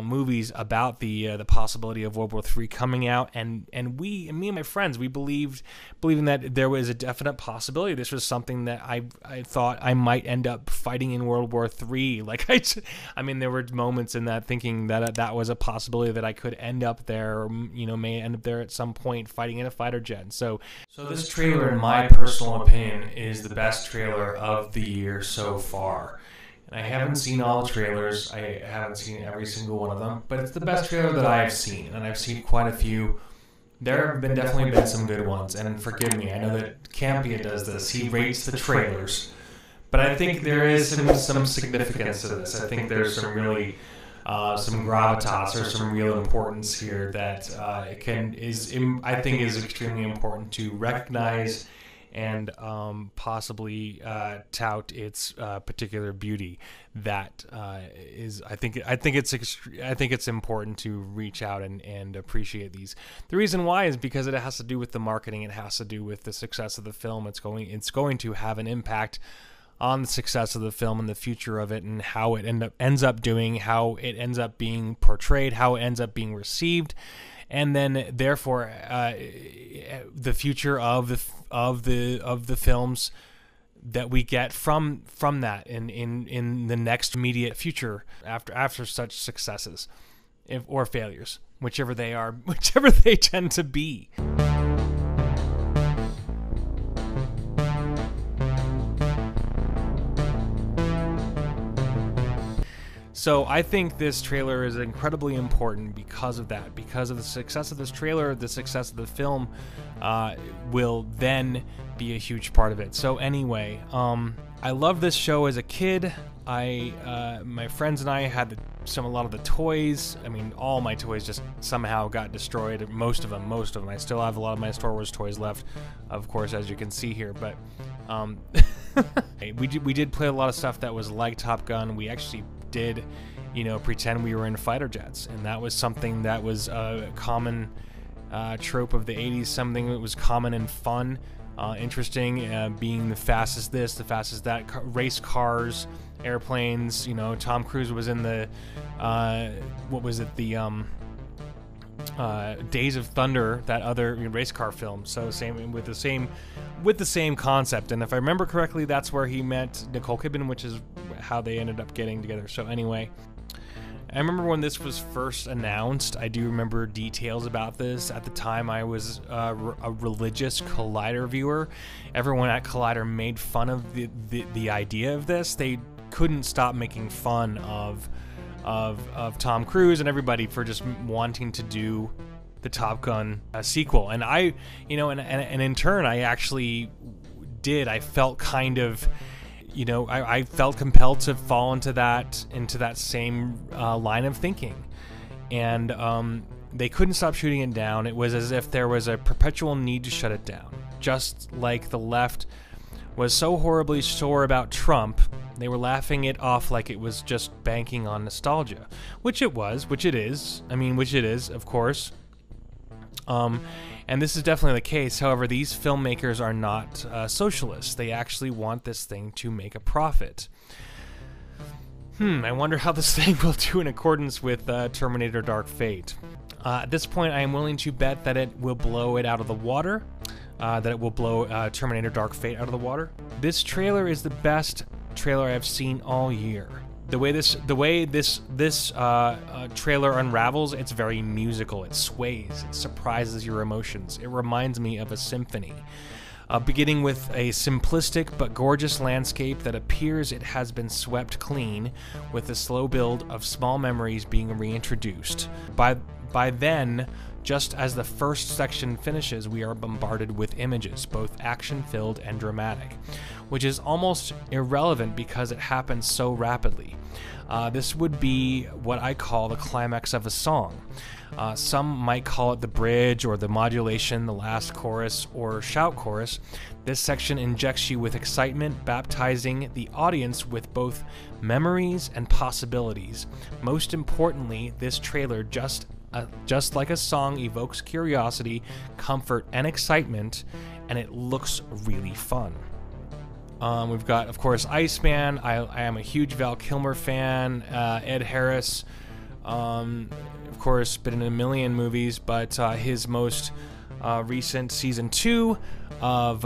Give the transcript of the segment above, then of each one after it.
movies about the possibility of World War III coming out, and me and my friends, we believing that there was a definite possibility. This was something that I thought I might end up fighting in World War III. Like I mean, there were moments in that thinking that was a possibility that I could end up there, or may end up there at some point fighting in a fighter jet. So this trailer, in my personal opinion, is the best trailer of the year so far. And I haven't seen all the trailers. I haven't seen every single one of them, but it's the best trailer that I have seen, and I've seen quite a few. There have definitely been some good ones, and forgive me, I know that Campia does this. He rates the trailers, but I think there is some significance to this. I think there's some really some gravitas or some real importance here that I think is extremely important to recognize and possibly tout its particular beauty. That is, I think it's important to reach out and appreciate these. The reason why is because it has to do with the marketing. It has to do with the success of the film. It's going to have an impact on the success of the film and the future of it, and how it ends up doing, how it ends up being portrayed, how it ends up being received. And then, therefore, the future of the films that we get from that in the next immediate future after such successes, or failures, whichever they tend to be. So I think this trailer is incredibly important because of that. Because of the success of this trailer, the success of the film will then be a huge part of it. So anyway, I loved this show as a kid. My friends and I had a lot of the toys. I mean, all my toys just somehow got destroyed. Most of them. I still have a lot of my Star Wars toys left, of course, as you can see here. But we did play a lot of stuff that was like Top Gun. We actually did, pretend we were in fighter jets, and that was something that was a common trope of the 80s, something that was common and fun, interesting, being the fastest this, the fastest that, race cars, airplanes. Tom Cruise was in the Days of Thunder, that other race car film. So with the same concept. And if I remember correctly, that's where he met Nicole Kidman, which is how they ended up getting together. So anyway, I remember when this was first announced. I do remember details about this. At the time, I was a religious Collider viewer. Everyone at Collider made fun of the idea of this. They couldn't stop making fun of Tom Cruise and everybody for just wanting to do the Top Gun sequel. And I in turn, I actually did. I felt kind of, I felt compelled to fall into that same line of thinking. And they couldn't stop shooting it down. It was as if there was a perpetual need to shut it down. Just like the left was so horribly sore about Trump, they were laughing it off like it was just banking on nostalgia, which it is, of course. And this is definitely the case. However, these filmmakers are not socialists. They actually want this thing to make a profit. I wonder how this thing will do in accordance with Terminator Dark Fate. At this point, I am willing to bet that it will blow it out of the water. That it will blow Terminator Dark Fate out of the water. This trailer is the best trailer I've seen all year. The way this trailer unravels, it's very musical. It sways. It surprises your emotions. It reminds me of a symphony. Beginning with a simplistic but gorgeous landscape that appears it has been swept clean, with a slow build of small memories being reintroduced. By then, just as the first section finishes, we are bombarded with images, both action-filled and dramatic, which is almost irrelevant because it happens so rapidly. This would be what I call the climax of a song. Some might call it the bridge or the modulation, the last chorus or shout chorus. This section injects you with excitement, baptizing the audience with both memories and possibilities. Most importantly, this trailer, just like a song, evokes curiosity, comfort, and excitement, and it looks really fun. We've got, of course, Iceman. I am a huge Val Kilmer fan. Ed Harris, Of course, been in a million movies, but his most recent season 2 of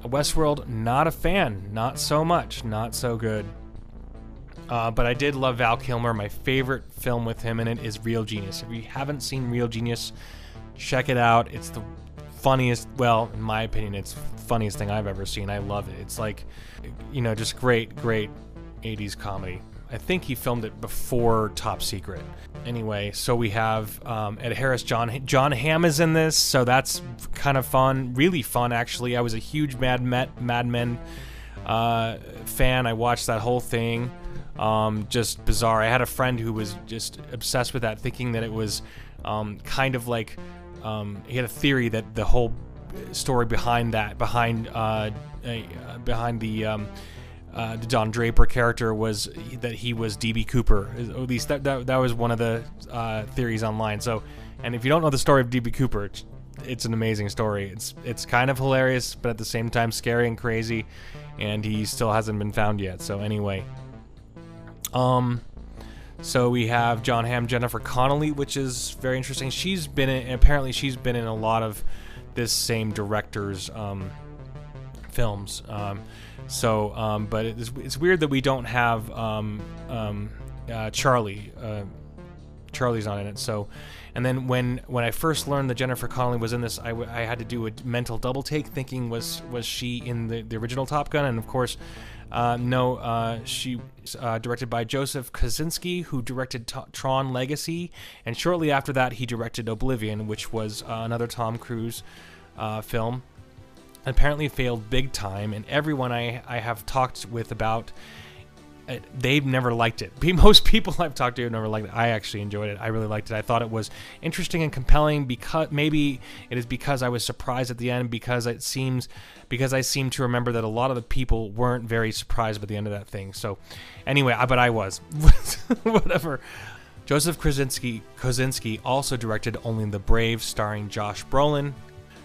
Westworld, not a fan. Not so much. Not so good. But I did love Val Kilmer. My favorite film with him in it is Real Genius. If you haven't seen Real Genius, check it out. It's the funniest, well, in my opinion, it's the funniest thing I've ever seen. I love it. It's like, you know, just great 80s comedy. I think he filmed it before Top Secret. Anyway, so we have Ed Harris, John Hamm is in this, so that's kind of fun, really fun actually. I was a huge Mad Men fan. I watched that whole thing. Just bizarre. I had a friend who was just obsessed with that, thinking that it was kind of like he had a theory that the whole story behind the Don Draper character was that he was DB Cooper. At least that was one of the theories online. So, and if you don't know the story of DB Cooper, it's an amazing story. It's kind of hilarious, but at the same time scary and crazy, and he still hasn't been found yet. So anyway, so we have John Hamm, Jennifer Connelly, which is very interesting. Apparently she's been in a lot of this same director's films. But it's weird that we don't have Charlie. Charlie's not in it. So, and then when I first learned that Jennifer Connelly was in this, I had to do a mental double take, thinking was she in the original Top Gun? And of course, no. She directed by Joseph Kosinski, who directed Tron Legacy, and shortly after that, he directed Oblivion, which was another Tom Cruise film. Apparently failed big time, and everyone I have talked with about it, they've never liked it. Most people I've talked to have never liked it. I actually enjoyed it. I really liked it. I thought it was interesting and compelling, because maybe it is because I was surprised at the end, because I seem to remember that a lot of the people weren't very surprised by the end of that thing. So anyway, but I was. Whatever. Joseph Kosinski also directed Only the Brave, starring Josh Brolin,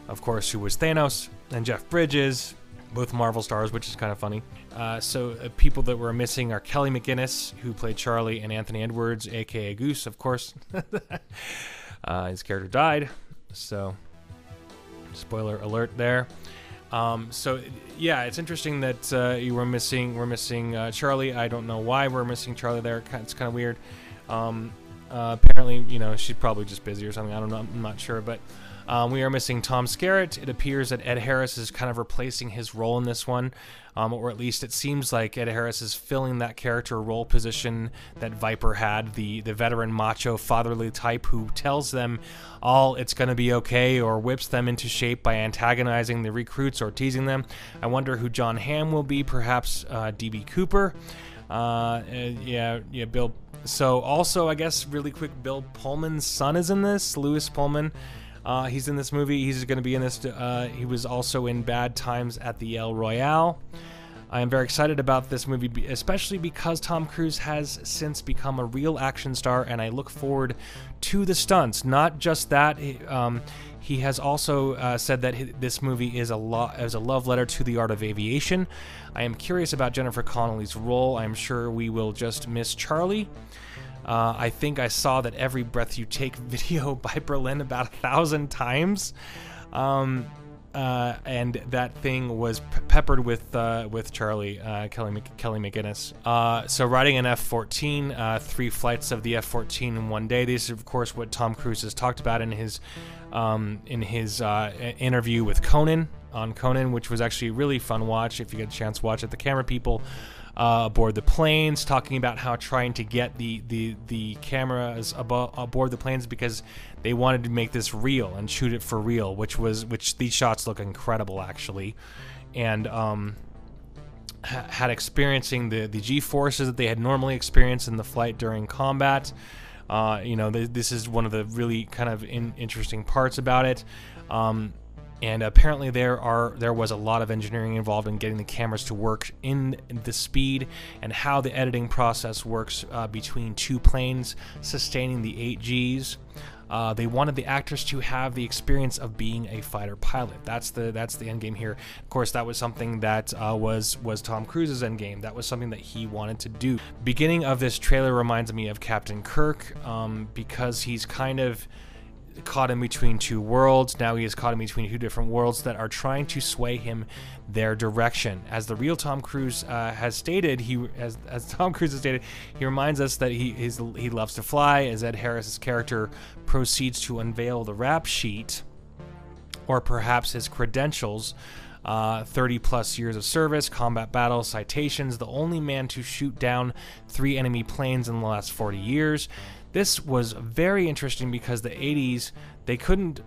of course, who was Thanos, and Jeff Bridges, both Marvel stars, which is kind of funny. So people that were missing are Kelly McGinnis, who played Charlie, and Anthony Edwards, aka Goose, of course. His character died, so spoiler alert there. So yeah, it's interesting that we're missing Charlie. I don't know why we're missing Charlie there. It's kind of weird. Apparently, you know, she's probably just busy or something. I don't know. I'm not sure, but. We are missing Tom Skerritt. It appears that Ed Harris is kind of replacing his role in this one, or at least it seems like Ed Harris is filling that character role position that Viper had, the veteran macho fatherly type who tells them all it's going to be okay, or whips them into shape by antagonizing the recruits or teasing them. I wonder who John Hamm will be, perhaps DB Cooper. Yeah, Bill. So also, I guess, really quick, Bill Pullman's son is in this, Louis Pullman. He's in this movie. He's going to be in this. He was also in Bad Times at the El Royale. I am very excited about this movie, especially because Tom Cruise has since become a real action star, and I look forward to the stunts. Not just that, he has also said that this movie is a love letter to the art of aviation. I am curious about Jennifer Connelly's role. I am sure we will just miss Charlie. I think I saw that Every Breath You Take video by Berlin about 1,000 times, and that thing was peppered with Charlie, Kelly McGinnis. So riding an F-14, 3 flights of the F-14 in one day. This is, of course, what Tom Cruise has talked about in his interview with Conan on Conan, which was actually a really fun watch. If you get a chance, watch it. The camera people aboard the planes, talking about how trying to get the cameras aboard the planes because they wanted to make this real and shoot it for real, which these shots look incredible actually, and had experiencing the G-forces that they had normally experienced in the flight during combat. You know, this is one of the really kind of interesting parts about it. And apparently there was a lot of engineering involved in getting the cameras to work in the speed and how the editing process works between two planes sustaining the 8Gs. They wanted the actors to have the experience of being a fighter pilot. That's the end game here. Of course, that was something that was Tom Cruise's end game. That was something that he wanted to do. Beginning of this trailer reminds me of Captain Kirk because he's kind of caught in between two worlds. Now he is caught in between two different worlds that are trying to sway him their direction. As the real Tom Cruise has stated, as Tom Cruise has stated, he reminds us that he loves to fly. As Ed Harris's character proceeds to unveil the rap sheet, or perhaps his credentials, 30 plus years of service, combat battles, citations, the only man to shoot down 3 enemy planes in the last 40 years. This was very interesting because the 80s, they couldn't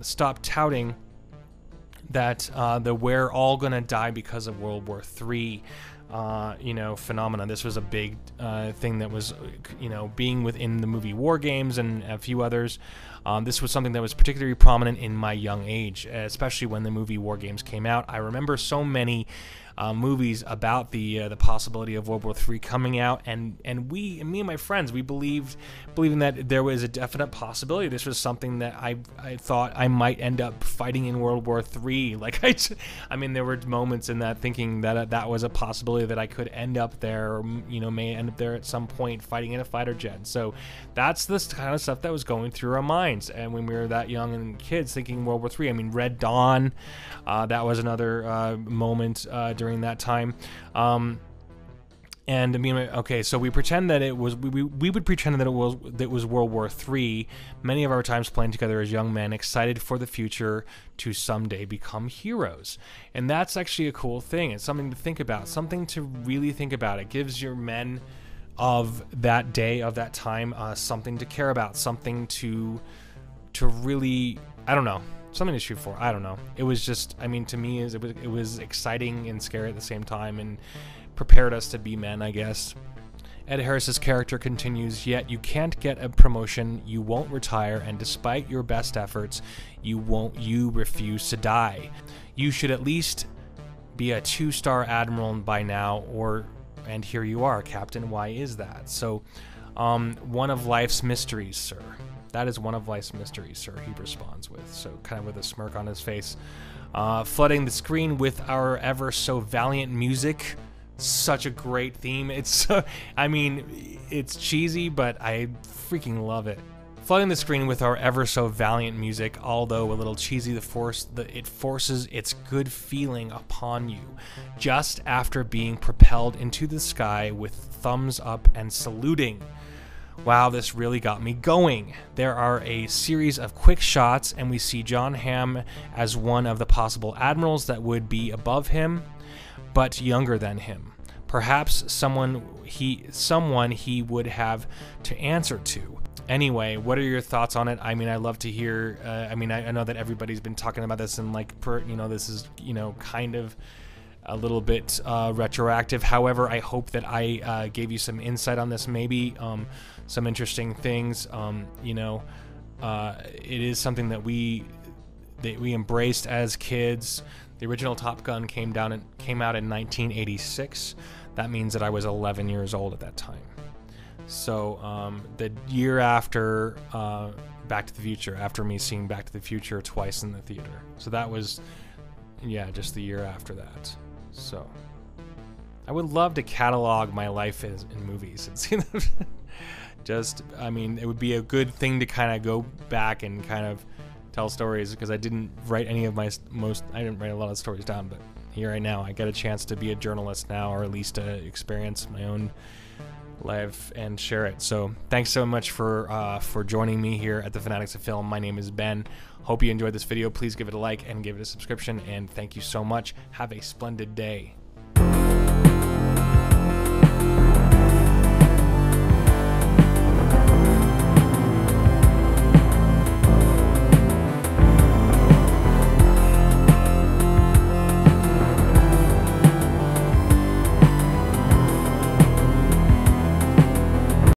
stop touting that we're all gonna die because of World War III, phenomenon. This was a big thing that was, being within the movie War Games and a few others. This was something that was particularly prominent in my young age, especially when the movie War Games came out. I remember so many movies about the possibility of World War III coming out, and me and my friends, we believing that there was a definite possibility. This was something that I thought I might end up fighting in World War III. Like I mean, there were moments in that thinking that that was a possibility that I could end up there, or may end up there at some point fighting in a fighter jet. So that's the kind of stuff that was going through our minds, and when we were that young and kids thinking World War III. I mean, Red Dawn, that was another moment during that time. And I mean, okay, so we pretend that it was we would pretend that it was World War III. Many of our times playing together as young men, excited for the future to someday become heroes. And that's actually a cool thing. It's something to think about, something to really think about. It gives your men of that day, of that time, something to care about, something to really, I don't know, something to shoot for. I don't know. It was just, I mean, to me, it was exciting and scary at the same time, and prepared us to be men, I guess. Ed Harris's character continues, yet you can't get a promotion, you won't retire, and despite your best efforts, you refuse to die. You should at least be a 2-star admiral by now, and here you are, Captain. Why is that? So, one of life's mysteries, sir. That is one of life's mysteries, sir, he responds with, so kind of with a smirk on his face. Flooding the screen with our ever so valiant music. Such a great theme. It's so, I mean, it's cheesy, but I freaking love it. Flooding the screen with our ever so valiant music, although a little cheesy, it forces its good feeling upon you just after being propelled into the sky with thumbs up and saluting. Wow, this really got me going. There are a series of quick shots, and we see John Hamm as one of the possible admirals that would be above him, but younger than him. Perhaps someone he would have to answer to. Anyway, what are your thoughts on it? I mean, I love to hear. I mean, I know that everybody's been talking about this, and like, this is kind of a little bit retroactive. However, I hope that I gave you some insight on this, maybe some interesting things. It is something that we embraced as kids. The original Top Gun came out in 1986. That means that I was 11 years old at that time. So the year after Back to the Future, after me seeing Back to the Future twice in the theater. So that was, yeah, just the year after that. So I would love to catalog my life in movies. I mean, it would be a good thing to kind of go back and kind of tell stories, because I didn't write any of I didn't write a lot of stories down, but here right now I get a chance to be a journalist now, or at least to experience my own life and share it. So thanks so much for joining me here at the Fanatics of Film. My name is Ben. Hope you enjoyed this video. Please give it a like and give it a subscription, and thank you so much. Have a splendid day.